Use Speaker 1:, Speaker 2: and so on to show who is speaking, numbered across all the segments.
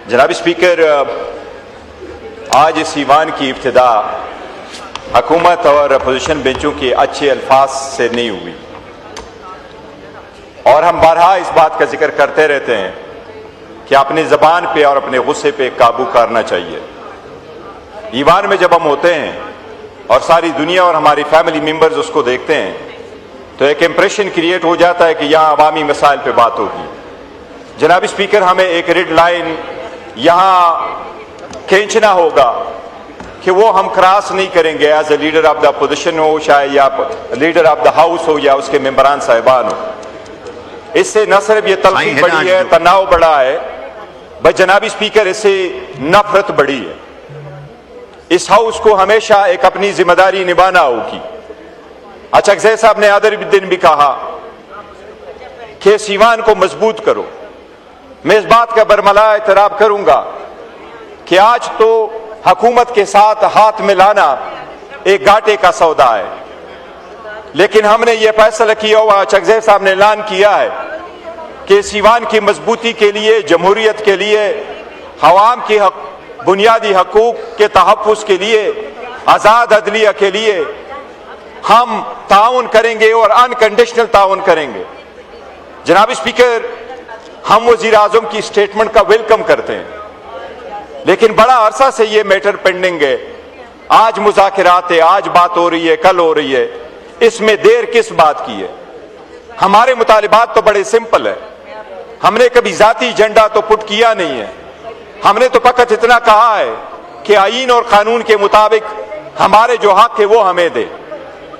Speaker 1: जनाब स्पीकर, आज इस ईवान की इब्तिदा हुकूमत और अपोजिशन बेंचों के अच्छे अल्फाज से नहीं हुई और हम बारहा इस बात का जिक्र करते रहते हैं कि अपनी ज़बान पे और अपने गुस्से पे काबू करना चाहिए। ईवान में जब हम होते हैं और सारी दुनिया और हमारी फैमिली मेंबर्स उसको देखते हैं तो एक इम्प्रेशन क्रिएट हो जाता है कि यहाँ अवामी मसाइल पे बात होगी। जनाब स्पीकर, हमें एक रेड लाइन यहाँ खींचना होगा कि वो हम क्रॉस नहीं करेंगे as a leader of the opposition हो चाहे या लीडर ऑफ द हाउस हो या उसके मेंबरान साहिबान हो। इससे न सिर्फ ये तलखी बढ़ी है, तनाव बढ़ा है, बस जनाब स्पीकर इससे नफरत बढ़ी है। इस हाउस को हमेशा एक अपनी जिम्मेदारी निभाना होगी। अचकज़ई साहब ने आदर दिन भी कहा कि इस ईवान को मजबूत करो। मैं इस बात का बरमला एतराफ करूंगा कि आज तो हुकूमत के साथ हाथ मिलाना एक घाटे का सौदा है, लेकिन हमने ये फैसला किया हुआ, अचकज़ई साहब ने ऐलान किया है कि इस ईवान की मजबूती के लिए, जमहूरियत के लिए, अवाम के बुनियादी हकूक के तहफ़्फ़ुज़ के लिए, आज़ाद अदलिया के लिए हम ताउन करेंगे और अनकंडीशनल ताउन करेंगे। जनाब स्पीकर, हम वज़ीर आज़म की स्टेटमेंट का वेलकम करते हैं, लेकिन बड़ा अरसा से ये मैटर पेंडिंग है। आज मुज़ाकिरात है, आज बात हो रही है, कल हो रही है, इसमें देर किस बात की है? हमारे मुतालिबात तो बड़े सिंपल है। हमने कभी जाती एजेंडा तो पुट किया नहीं है। हमने तो फकत इतना कहा है कि आईन और कानून के मुताबिक हमारे जो हक है वो हमें दे।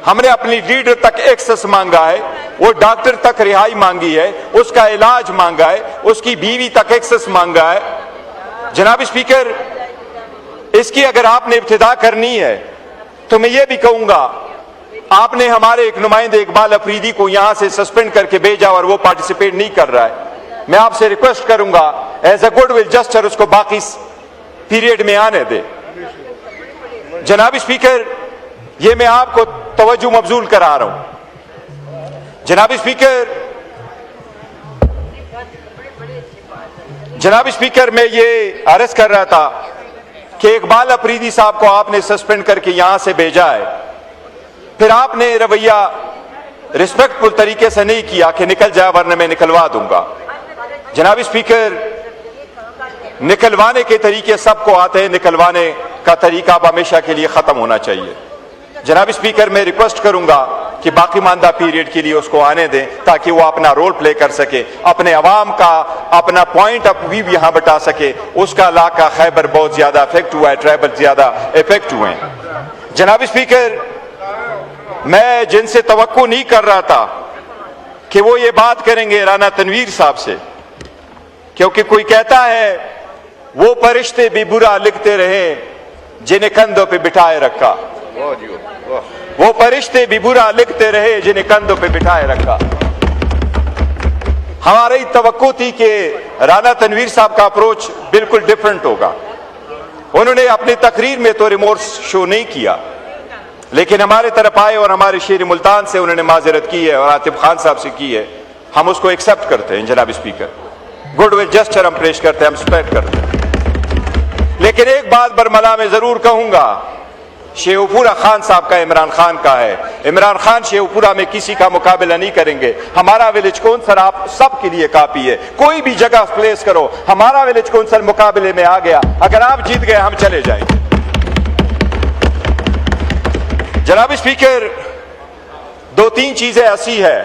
Speaker 1: हमने अपनी लीडर तक एक्सेस मांगा है, वो डॉक्टर तक रिहाई मांगी है, उसका इलाज मांगा है, उसकी बीवी तक एक्सेस मांगा है। जनाब स्पीकर, इसकी अगर आपने इब्तिदा करनी है तो मैं ये भी कहूंगा, आपने हमारे एक नुमाइंदे इकबाल अफरीदी को यहां से सस्पेंड करके भेजा और वो पार्टिसिपेट नहीं कर रहा है। मैं आपसे रिक्वेस्ट करूंगा एज ए गुडविल जस्टर उसको बाकी पीरियड में आने दे। जनाब स्पीकर, ये मैं आपको तवज्जो मबजूल करा रहा हूं। जनाब स्पीकर, मैं ये अर्ज कर रहा था कि इकबाल अफरीदी साहब को आपने सस्पेंड करके यहां से भेजा है, फिर आपने रवैया रिस्पेक्टफुल तरीके से नहीं किया कि निकल जाए वरना मैं निकलवा दूंगा। जनाब स्पीकर, निकलवाने के तरीके सबको आते हैं, निकलवाने का तरीका अब हमेशा के लिए खत्म होना चाहिए। जनाब स्पीकर, मैं रिक्वेस्ट करूंगा कि बाकी मानदा पीरियड के लिए उसको आने दें ताकि वो अपना रोल प्ले कर सके, अपने अवाम का अपना पॉइंट ऑफ व्यू यहां बता सके। उसका इलाका खैबर बहुत ज्यादा इफेक्ट हुआ है, ट्राइबल ज्यादा इफेक्ट हुए हैं। जनाब स्पीकर, मैं जिनसे तवक्को नहीं कर रहा था कि वो ये बात करेंगे राना तनवीर साहब से, क्योंकि कोई कहता है वो फरिश्ते भी बुरा लिखते रहे जिन्हें कंधों पे बिठाए रखा। वो फरिश्ते भी बुरा लिखते रहे जिन्हें कंधों पे बिठाए रखा। हमारी तवक्को थी कि राना तनवीर साहब का अप्रोच बिल्कुल डिफरेंट होगा। उन्होंने अपनी तकरीर में तो रिमोर्स शो नहीं किया, लेकिन हमारे तरफ आए और हमारे शेर मुल्तान से उन्होंने माजरत की है और आतिफ खान साहब से की है। हम उसको एक्सेप्ट करते हैं। जनाब स्पीकर, गुडविल जस्टर हम पेश करते हैं, हम रिस्पेक्ट करते हैं। लेकिन एक बात बरमला में जरूर कहूंगा, शेखपुरा खान साहब का इमरान खान का है। इमरान खान शेखपुरा में किसी का मुकाबला नहीं करेंगे। हमारा विलेज कौंसल आप सब के लिए काफी है। कोई भी जगह प्लेस करो, हमारा विलेज कौंसल मुकाबले में आ गया। अगर आप जीत गए हम चले जाएंगे। जनाब स्पीकर, दो तीन चीजें ऐसी है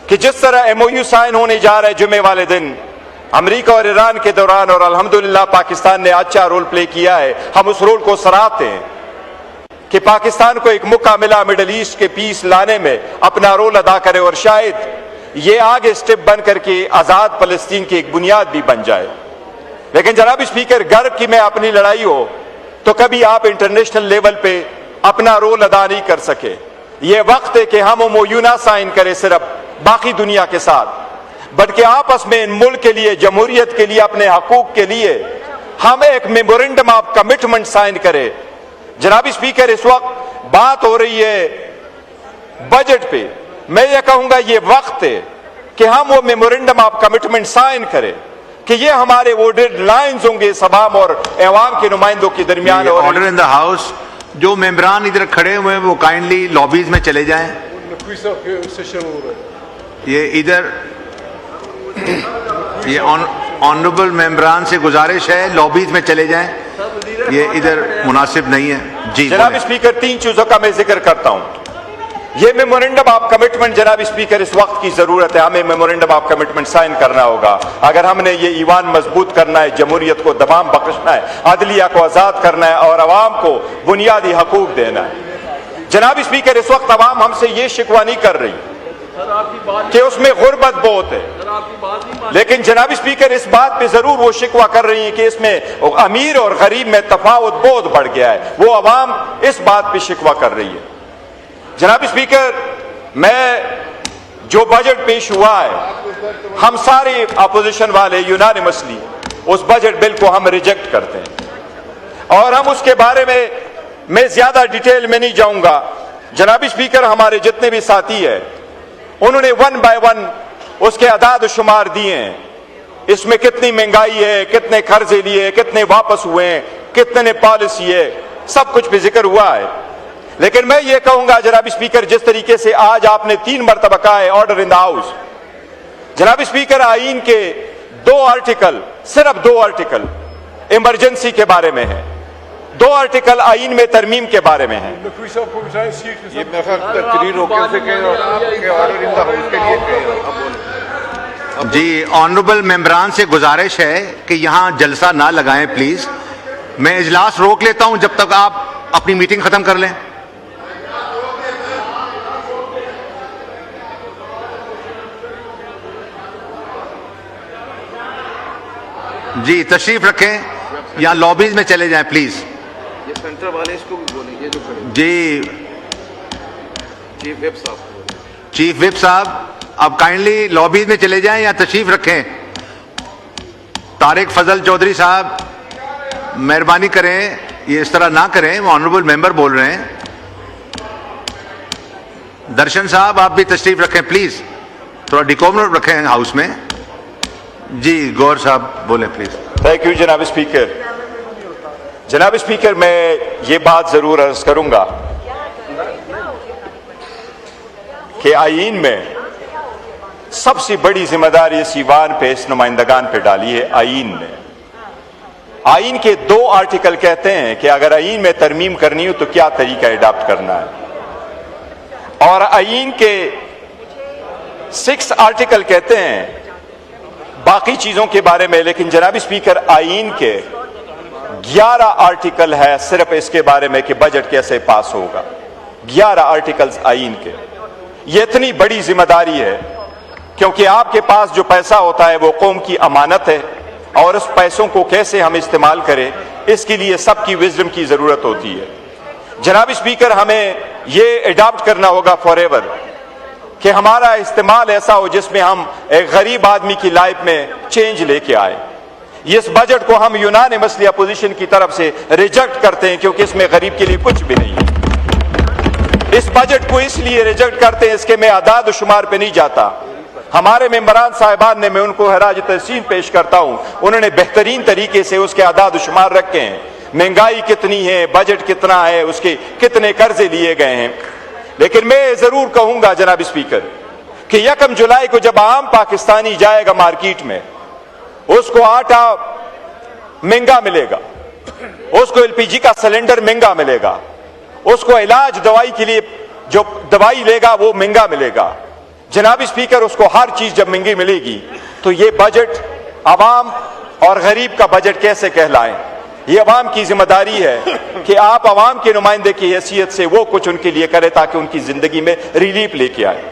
Speaker 1: कि जिस तरह MOU साइन होने जा रहे जुमे वाले दिन अमेरिका और ईरान के दौरान, और अल्हम्दुलिल्लाह पाकिस्तान ने अच्छा रोल प्ले किया है, हम उस रोल को सराहते हैं कि पाकिस्तान को एक मौका मिला मिडल ईस्ट के पीस लाने में अपना रोल अदा करे और शायद ये आगे स्टेप बन करके आजाद फलस्तीन की एक बुनियाद भी बन जाए। लेकिन जनाब स्पीकर, गर्व की में अपनी लड़ाई हो तो कभी आप इंटरनेशनल लेवल पे अपना रोल अदा नहीं कर सके। ये वक्त है कि हम MOU ना साइन करें सिर्फ बाकी दुनिया के साथ, बल्कि आपस में इन मुल्क के लिए, जमहूरियत के लिए, अपने हकूक के लिए हम एक मेमोरेंडम ऑफ कमिटमेंट साइन करें। जनाब स्पीकर, इस वक्त बात हो रही है बजट पे। मैं ये कहूंगा ये वक्त है कि हम वो मेमोरेंडम ऑफ कमिटमेंट साइन करें कि ये हमारे वो डेड लाइन्स होंगे सबाम और अवाम के नुमाइंदों के दरमियान।
Speaker 2: Order in the house. जो मेंबरान इधर खड़े हुए हैं वो काइंडली लॉबीज में चले जाएं। ये इधर ये ऑनरेबल मेंबरान से गुजारिश है, लॉबीज में चले जाएं, ये इधर मुनासिब नहीं है। जी
Speaker 1: जनाब स्पीकर, 3 चीजों का मैं जिक्र करता हूं। ये मेमोरेंडम ऑफ कमिटमेंट जनाब स्पीकर इस वक्त की जरूरत है। हमें मेमोरेंडम ऑफ कमिटमेंट साइन करना होगा अगर हमने ये ईवान मजबूत करना है, जमहूरियत को दबाम बख्शना है, अदलिया को आजाद करना है और अवाम को बुनियादी हकूक देना है। जनाब स्पीकर, इस वक्त अवाम हमसे ये शिकवा नहीं कर रही कि उसमें गुर्बत बहुत है, लेकिन जनाब स्पीकर इस बात पे जरूर वो शिकवा कर रही है कि इसमें अमीर और गरीब में तफावत बहुत बढ़ गया है। वो अवाम इस बात पे शिकवा कर रही है। जनाब स्पीकर, मैं जो बजट पेश हुआ है, हम सारे अपोजिशन वाले यूनानिमसली उस बजट बिल को हम रिजेक्ट करते हैं और हम उसके बारे में मैं ज्यादा डिटेल में नहीं जाऊंगा। जनाब स्पीकर, हमारे जितने भी साथी हैं उन्होंने 1 बाय 1 उसके अदाद शुमार दिए हैं। इसमें कितनी महंगाई है, कितने कर्जे लिए, कितने वापस हुए हैं, कितने पॉलिसी है, सब कुछ भी जिक्र हुआ है। लेकिन मैं ये कहूंगा जनाब स्पीकर, जिस तरीके से आज आपने 3 मरतबा कहा है ऑर्डर इन द हाउस, जनाब स्पीकर, आईन के 2 आर्टिकल, सिर्फ 2 आर्टिकल इमरजेंसी के बारे में है, 2 आर्टिकल आईन में तरमीम के बारे में है।
Speaker 2: जी, ऑनरेबल मेंबरान से गुजारिश है कि यहां जलसा ना लगाएं प्लीज। मैं इजलास रोक लेता हूं जब तक आप अपनी मीटिंग खत्म कर लें। जी, तशरीफ रखें, यहां लॉबीज में चले जाएं प्लीज।
Speaker 3: ये सेंटर वाले इसको भी बोलें, ये जो खड़े।
Speaker 2: जी,
Speaker 3: चीफ व्हिप साहब।
Speaker 2: चीफ व्हिप साहब, अब काइंडली लॉबीज में चले जाएं या तशरीफ रखें। तारिक फजल चौधरी साहब, मेहरबानी करें, ये इस तरह ना करें, वो ऑनरेबल मेंबर बोल रहे हैं। दर्शन साहब, आप भी तशरीफ रखें प्लीज, थोड़ा डिकोमर रखें हाउस में। जी, गौर साहब बोलें प्लीज।
Speaker 1: थैंक यू जनाब स्पीकर। जनाब स्पीकर, मैं ये बात जरूर अर्ज करूंगा कि आईन में सबसे बड़ी जिम्मेदारी इस ईवान पे, इस नुमाइंदगान पे डाली है आईन ने। आईन के 2 आर्टिकल कहते हैं कि अगर आईन में तरमीम करनी हो तो क्या तरीका अडॉप्ट करना है, और आईन के 6 आर्टिकल कहते हैं बाकी चीजों के बारे में। लेकिन जनाब स्पीकर, आईन के 11 आर्टिकल है सिर्फ इसके बारे में कि बजट कैसे पास होगा। 11 आर्टिकल्स आईन के। ये इतनी बड़ी जिम्मेदारी है क्योंकि आपके पास जो पैसा होता है वो कौम की अमानत है और उस पैसों को कैसे हम इस्तेमाल करें, इसके लिए सबकी विजडम की जरूरत होती है। जनाब स्पीकर, हमें ये अडॉप्ट करना होगा फॉरएवर कि हमारा इस्तेमाल ऐसा हो जिसमें हम एक गरीब आदमी की लाइफ में चेंज लेके आए। इस बजट को हम यूनानिमसली अपोजिशन की तरफ से रिजेक्ट करते हैं क्योंकि इसमें गरीब के लिए कुछ भी नहीं है। इस बजट को इसलिए रिजेक्ट करते हैं, इसके मैं आदाद शुमार पे नहीं जाता। हमारे मेंबरान साहिबान ने, मैं उनको हराज तहसीन पेश करता हूं, उन्होंने बेहतरीन तरीके से उसके आदाद शुमार रखे हैं। महंगाई कितनी है, बजट कितना है, उसके कितने कर्जे लिए गए हैं। लेकिन मैं जरूर कहूंगा जनाब स्पीकर कि 1 जुलाई को जब आम पाकिस्तानी जाएगा मार्केट में, उसको आटा महंगा मिलेगा, उसको एलपीजी का सिलेंडर महंगा मिलेगा, उसको इलाज दवाई के लिए जो दवाई लेगा वो महंगा मिलेगा। जनाब स्पीकर, उसको हर चीज जब महंगी मिलेगी तो ये बजट आवाम और गरीब का बजट कैसे कहलाए? ये अवाम की जिम्मेदारी है कि आप अवाम के नुमाइंदे की हैसियत से वो कुछ उनके लिए करें ताकि उनकी जिंदगी में रिलीफ लेके आए।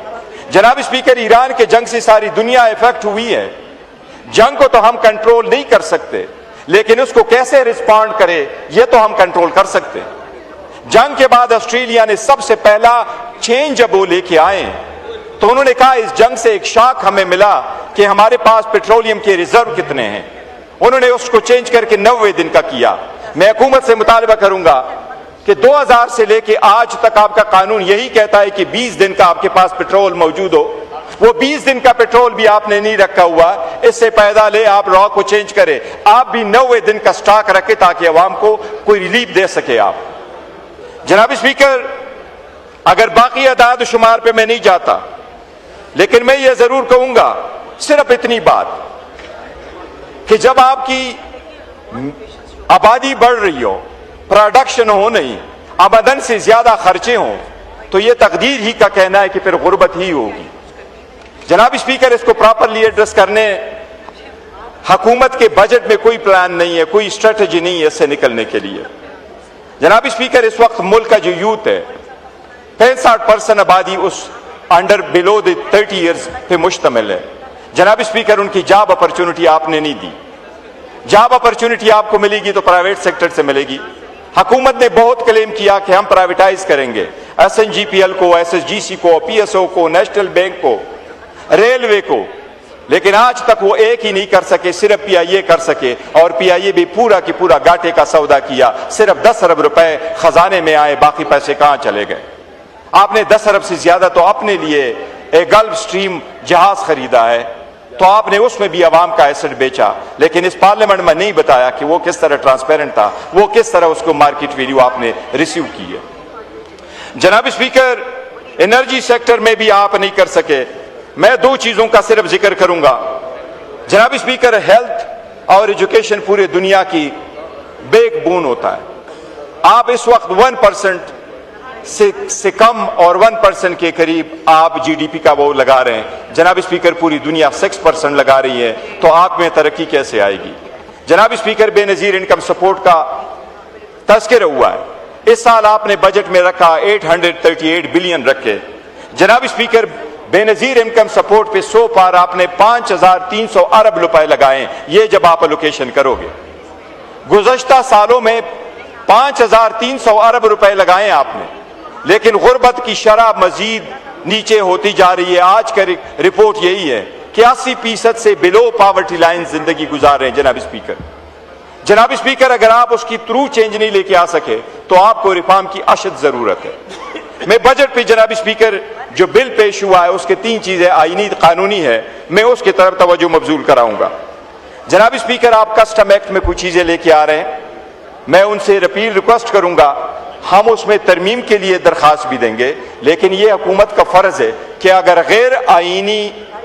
Speaker 1: जनाब स्पीकर, ईरान के जंग से सारी दुनिया इफेक्ट हुई है। जंग को तो हम कंट्रोल नहीं कर सकते, लेकिन उसको कैसे रिस्पॉन्ड करे ये तो हम कंट्रोल कर सकते हैं। जंग के बाद ऑस्ट्रेलिया ने सबसे पहला चेंज जब वो लेके आए तो उन्होंने कहा इस जंग से एक शॉक हमें मिला कि हमारे पास पेट्रोलियम के रिजर्व कितने हैं। उन्होंने उसको चेंज करके 90 दिन का किया। मैं हुकूमत से मुतालबा करूंगा कि 2000 से लेके आज तक आपका कानून यही कहता है कि 20 दिन का आपके पास पेट्रोल मौजूद हो। वो 20 दिन का पेट्रोल भी आपने नहीं रखा हुआ, इससे पैदा ले आप लॉ को चेंज करें। आप भी 90 दिन का स्टॉक रखें ताकि अवाम को कोई रिलीफ दे सके आप। जनाब स्पीकर, अगर बाकी अदाद शुमार पे मैं नहीं जाता, लेकिन मैं ये जरूर कहूंगा सिर्फ इतनी बात कि जब आपकी आबादी बढ़ रही हो, प्रोडक्शन हो नहीं, आमदन से ज्यादा खर्चे हों, तो ये तकदीर ही का कहना है कि फिर गुर्बत ही होगी। जनाब स्पीकर, इसको प्रॉपरली एड्रेस करने हुकूमत के बजट में कोई प्लान नहीं है, कोई स्ट्रेटजी नहीं है इससे निकलने के लिए। जनाब स्पीकर, इस वक्त मुल्क का जो यूथ है 65% आबादी उस अंडर बिलो द 30 ईयर्स पे मुश्तमिल है। जनाब स्पीकर, उनकी जॉब अपॉर्चुनिटी आपने नहीं दी। जॉब अपॉर्चुनिटी आपको मिलेगी तो प्राइवेट सेक्टर से मिलेगी। हुकूमत ने बहुत क्लेम किया कि हम प्राइवेटाइज करेंगे SNGPL को, SSGC को, PSO को, नेशनल बैंक को, रेलवे को, लेकिन आज तक वो एक ही नहीं कर सके, सिर्फ PIA कर सके, और PIA भी पूरा की पूरा घाटे का सौदा किया। सिर्फ 10 अरब रुपए खजाने में आए, बाकी पैसे कहां चले गए? आपने 10 अरब से ज्यादा तो अपने लिए एक गल्फ स्ट्रीम जहाज खरीदा है, तो आपने उसमें भी अवाम का एसेट बेचा, लेकिन इस पार्लियामेंट में नहीं बताया कि वो किस तरह ट्रांसपेरेंट था, वो किस तरह उसको मार्केट वैल्यू आपने रिसीव की है। जनाब स्पीकर, एनर्जी सेक्टर में भी आप नहीं कर सके। मैं 2 चीजों का सिर्फ जिक्र करूंगा। जनाब स्पीकर, हेल्थ और एजुकेशन पूरे दुनिया की बैकबोन होता है। आप इस वक्त 1% से कम और 1% के करीब आप GDP का वो लगा रहे हैं। जनाब स्पीकर, पूरी दुनिया 6% लगा रही है, तो आप में तरक्की कैसे आएगी? जनाब स्पीकर, बेनजीर इनकम सपोर्ट का तस्करा हुआ है। इस साल आपने बजट में रखा 838 बिलियन रखे। जनाब स्पीकर, बेनजीर इनकम सपोर्ट पे सो पार आपने 5300 अरब रुपए लगाए। ये जब आप एलोकेशन करोगे, गुज़श्ता सालों में 5300 अरब रुपए लगाए आपने, लेकिन गुर्बत की शरह मजीद नीचे होती जा रही है। आज का रिपोर्ट यही है कि 80% से बिलो पॉवर्टी लाइन जिंदगी गुजार रहे हैं। जनाब स्पीकर, अगर आप उसकी ट्रू चेंज नहीं लेके आ सके तो आपको रिफॉर्म की अशद जरूरत है। मैं बजट पे जनाब स्पीकर जो बिल पेश हुआ है उसके 3 चीजें आईनी कानूनी है, मैं उसकी तरफ तवज्जो मबजूल कराऊंगा। जनाब स्पीकर, आप कस्टम एक्ट में कुछ चीजें लेके आ रहे हैं, मैं उनसे अपील रिक्वेस्ट करूंगा, हम उसमें तरमीम के लिए दरखास्त भी देंगे, लेकिन यह हुकूमत का फर्ज है कि अगर गैर आईनी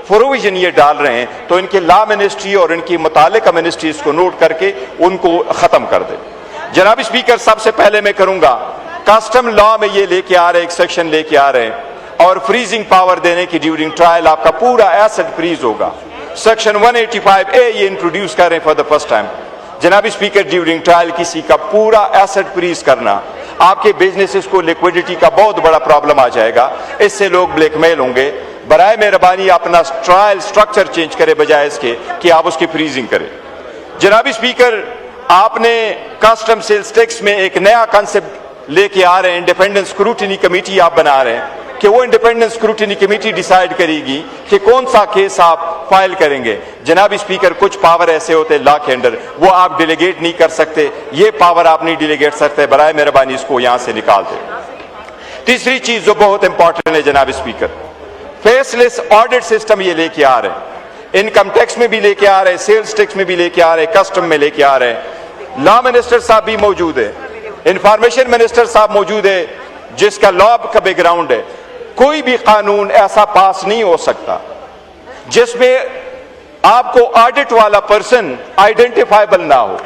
Speaker 1: प्रोविजन ये डाल रहे हैं तो इनके लॉ मिनिस्ट्री और इनकी मुतालिका मिनिस्ट्री इसको नोट करके उनको खत्म कर दे। जनाब स्पीकर, सबसे पहले मैं करूंगा, कस्टम लॉ में ये लेके आ रहे, एक सेक्शन लेके आ रहे हैं और फ्रीजिंग पावर देने की ड्यूरिंग ट्रायल आपका पूरा एसेट फ्रीज होगा। सेक्शन 185A ये इंट्रोड्यूस कर रहे हैं फॉर द फर्स्ट टाइम। जनाब स्पीकर, ड्यूरिंग ट्रायल किसी का पूरा एसेट फ्रीज करना, आपके बिजनेसेस को लिक्विडिटी का बहुत बड़ा प्रॉब्लम आ जाएगा, इससे लोग ब्लैकमेल होंगे। बराए मेहरबानी अपना ट्रायल स्ट्रक्चर चेंज करे बजाय इसके कि आप उसकी फ्रीजिंग करें। जनाब स्पीकर, आपने कस्टम सेल्स टैक्स में एक नया कॉन्सेप्ट लेके आ रहे हैं, इंडिपेंडेंट स्क्रूटिनी कमेटी आप बना रहे हैं कि वो इंडिपेंडेंट स्क्रूटिनी कमेटी डिसाइड करेगी कि कौन सा केस आप फाइल करेंगे। जनाब स्पीकर, कुछ पावर ऐसे होते हैं लॉ के अंडर, वो आप डिलीगेट नहीं कर सकते, ये पावर आप नहीं डिलीगेट सकते, बराए मेहरबानी इसको यहां से निकाल दें। तीसरी चीज जो बहुत इंपॉर्टेंट है जनाब स्पीकर, फेसलेस ऑडिट सिस्टम ये लेके आ रहे हैं, इनकम टैक्स में भी लेके आ रहे हैं, सेल्स टैक्स में भी लेके आ रहे हैं, कस्टम में लेके आ रहे हैं। लॉ मिनिस्टर साहब भी मौजूद है, इंफॉर्मेशन मिनिस्टर साहब मौजूद है जिसका लॉ का बैकग्राउंड है। कोई भी कानून ऐसा पास नहीं हो सकता जिसमें आपको ऑडिट वाला पर्सन आइडेंटिफाइबल ना हो,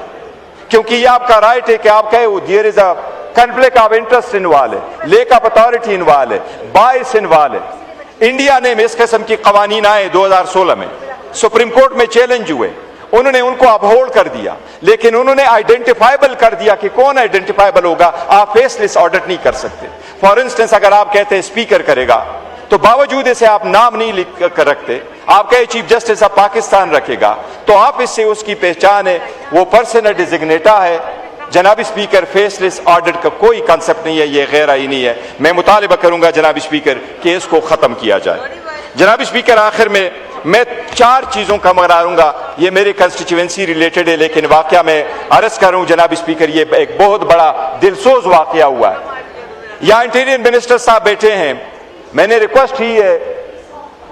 Speaker 1: क्योंकि ये आपका राइट है कि आप कहे there is a conflict of interest involve है, लेक ऑफ अथॉरिटी इन्वॉल्व है, बायस इन्वॉल्व है। इंडिया ने इस किस्म की कवानीन आए 2016 में, सुप्रीम कोर्ट में चैलेंज हुए, उन्होंने उनको अपहोल्ड कर दिया, लेकिन उन्होंने आइडेंटिफाइबल कर दिया कि कौन आइडेंटिफाइबल होगा, आप फेसलेस ऑडिट नहीं कर सकते। फॉर इंस्टेंस, अगर आप कहते हैं स्पीकर करेगा तो बावजूद इसे आप नाम नहीं लिख कर रखते, आप कहे चीफ जस्टिस ऑफ पाकिस्तान रखेगा, तो आप इससे उसकी पहचान है, वो पर्सन डिजिग्नेटा है। जनाब स्पीकर, फेसलेस ऑडिट का कोई कंसेप्ट नहीं है, ये गैर आईनी है। मैं मुतालिबा करूंगा जनाब स्पीकर कि इसको खत्म किया जाए। जनाब स्पीकर, आखिर में मैं 4 चीजों का मगरारूंगा, ये मेरे कंस्टिट्यूएंसी रिलेटेड है, लेकिन वाकया में अर्ज कर रहा हूं जनाब स्पीकर, ये एक बहुत बड़ा दिलसोज वाकया हुआ है। यहाँ इंटीरियर मिनिस्टर साहब बैठे हैं, मैंने रिक्वेस्ट की है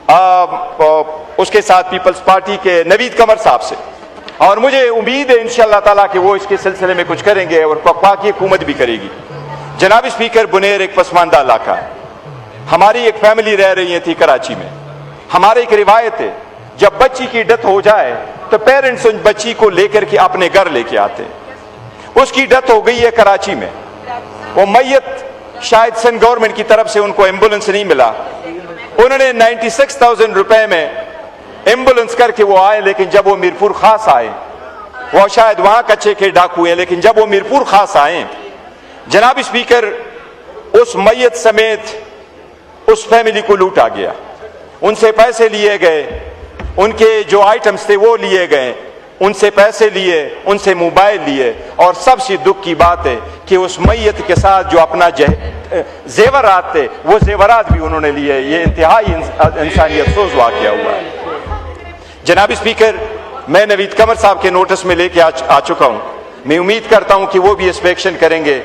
Speaker 1: उसके साथ पीपल्स पार्टी के नवीद कमर साहब से, और मुझे उम्मीद है इंशाअल्लाह ताला कि वो इसके सिलसिले में कुछ करेंगे और वफाकी हुकूमत भी करेगी। जनाब स्पीकर, बुनेर एक पसमानदा इलाका है। हमारी एक फैमिली रह रही थी कराची में। हमारी एक रिवायत है, जब बच्ची की डेथ हो जाए तो पेरेंट्स उन बच्ची को लेकर के अपने घर लेके आते। उसकी डेथ हो गई है कराची में। वो मैयत शायद सन गवर्नमेंट की तरफ से उनको एम्बुलेंस नहीं मिला। उन्होंने 96,000 रुपए में एम्बुलेंस करके वो आए, लेकिन जब वो मीरपुर खास आए, वो शायद वहां कच्चे के डाकू हैं, लेकिन जब वो मीरपुर खास आए, जनाब स्पीकर, उस मैयत समेत उस फैमिली को लूटा गया। उनसे पैसे लिए गए, उनके जो आइटम्स थे वो लिए गए, उनसे पैसे लिए, उनसे मोबाइल लिए, और सबसे दुख की बात है कि उस मैयत के साथ जो अपना जेवरात थे वो जेवरात भी उन्होंने लिए। ये इंतहाई इंसानियत सोज वाकया हुआ है। जनाब स्पीकर, मैं नवीद कमर साहब के नोटिस में लेके आ चुका हूं। मैं उम्मीद करता हूं कि वो भी इस पे एक्शन करेंगे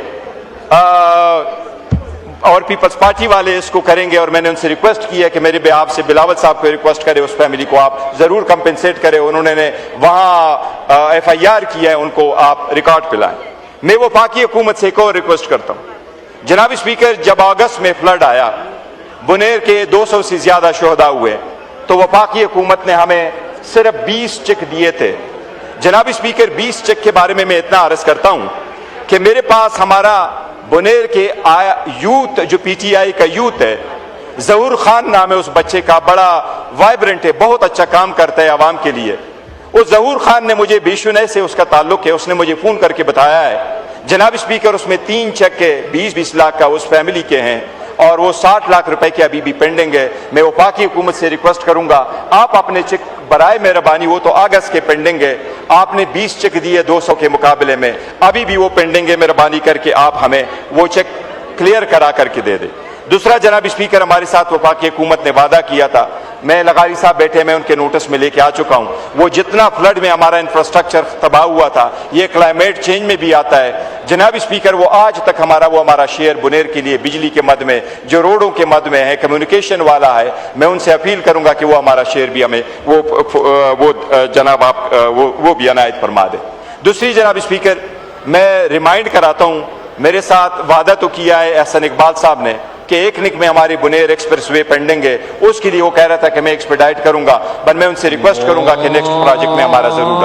Speaker 1: और पीपल्स पार्टी वाले इसको करेंगे। और मैंने उनसे रिक्वेस्ट की है कि मेरे बिहाफ से बिलावल साहब को रिक्वेस्ट करें, उस फैमिली को आप जरूर कंपेंसेट करें। उन्होंने वहां FIR किया है, उनको आप रिकॉर्ड पे लाएं। मैं वो पाकी हुकूमत से एक और रिक्वेस्ट करता हूं। जनाब स्पीकर, जब अगस्त में फ्लड आया, बुनेर के 200 से ज्यादा शोहदा हुए, तो वफाकी हुकूमत ने हमें सिर्फ 20 चेक दिए थे। जनाब स्पीकर, 20 चेक के बारे में मैं इतना अर्ज करता हूं कि मेरे पास हमारा बुनेर के यूथ, जो PTI का यूथ है, जहूर खान नाम है उस बच्चे का, बड़ा वाइब्रेंट है, बहुत अच्छा काम करता है आवाम के लिए। उस जहूर खान ने मुझे बेशुनह से उसका ताल्लुक है, उसने मुझे फोन करके बताया है जनाब स्पीकर, उसमें 3 चेक के 20-20 लाख का उस फैमिली के हैं, और वो 60 लाख रुपए के अभी भी पेंडिंग है। मैं वफाकी हुकूमत से रिक्वेस्ट करूंगा, आप अपने चेक बराए मेहरबानी, वो तो अगस्त के पेंडिंग है, आपने 20 चेक दिए 200 के मुकाबले में, अभी भी वो पेंडिंग है, मेहरबानी करके आप हमें वो चेक क्लियर करा करके दे दे। दूसरा जनाब स्पीकर, हमारे साथ वफाकी हुकूमत ने वादा किया था, मैं लगारी साहब बैठे, मैं उनके नोटिस में लेके आ चुका हूं, वो जितना फ्लड में हमारा इंफ्रास्ट्रक्चर तबाह हुआ था, ये क्लाइमेट चेंज में भी आता है। जनाब स्पीकर, वो आज तक हमारा शेयर बुनेर के लिए बिजली के मद में, जो रोडों के मद में है, कम्युनिकेशन वाला है, मैं उनसे अपील करूंगा कि वो हमारा शेयर भी हमें वो जनाब आप वो भी अनायत फरमा दे। दूसरी जनाब स्पीकर, मैं रिमाइंड कराता हूं, मेरे साथ वादा तो किया है एहसन इकबाल साहब ने कि 1 निक में हमारी बुनेर एक्सप्रेसवे पेंडिंग है, उसके लिए वो कह रहा था कि मैं एक्सपेडाइट करूंगा, पर मैं उनसे रिक्वेस्ट करूंगा कि नेक्स्ट प्रोजेक्ट में हमारा जरूर